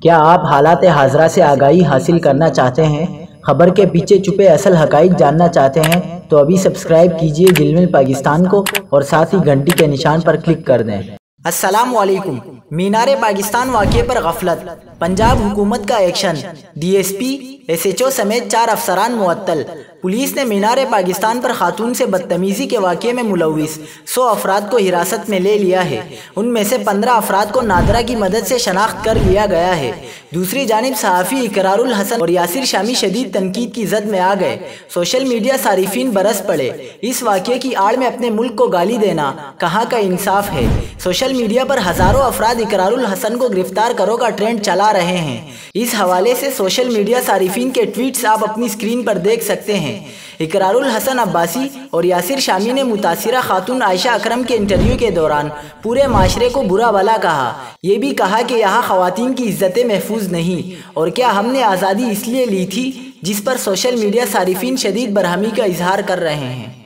क्या आप हालात हाज़रा से आगाही हासिल करना चाहते हैं? खबर के पीछे छुपे असल हक़ाइक़ जानना चाहते हैं? तो अभी सब्सक्राइब कीजिए ज़िलमिल पाकिस्तान को और साथ ही घंटी के निशान पर क्लिक कर दें। अस्सलाम वालेकुम। मीनार पाकिस्तान वाक़े पर गफलत, पंजाब हुकूमत का एक्शन, DSP SHO समेत 4 अफसरान मुअत्तल। पुलिस ने मीनार पाकिस्तान पर खातून से बदतमीज़ी के वाक़े में मुलव्विस 100 अफराद को हिरासत में ले लिया है। उनमें से 15 अफराद को नादरा की मदद से शनाख्त कर लिया गया है। दूसरी जानिब सहाफ़ी इकरारुल हसन और यासिर शामी शदीद तनकीद की जद में आ गए। सोशल मीडिया सारिफीन बरस पड़े। इस वाक़े की आड़ में अपने मुल्क को गाली देना कहाँ का इंसाफ है। सोशल मीडिया पर हज़ारों अफराद इकरारुल हसन को गिरफ्तार करो का ट्रेंड चला रहे हैं। इस हवाले से सोशल मीडिया सारिफीन के ट्वीट्स आप अपनी स्क्रीन पर देख सकते हैं। इकरारुल हसन अब्बासी और यासिर शामी ने मुतासिरा खातून आयशा अकरम के इंटरव्यू के दौरान पूरे माशरे को बुरा भला कहा। ये भी कहा कि यहाँ ख़वातीन की इज्जतें महफूज नहीं और क्या हमने आज़ादी इसलिए ली थी, जिस पर सोशल मीडिया सारिफीन शदीद बरहमी का इजहार कर रहे हैं।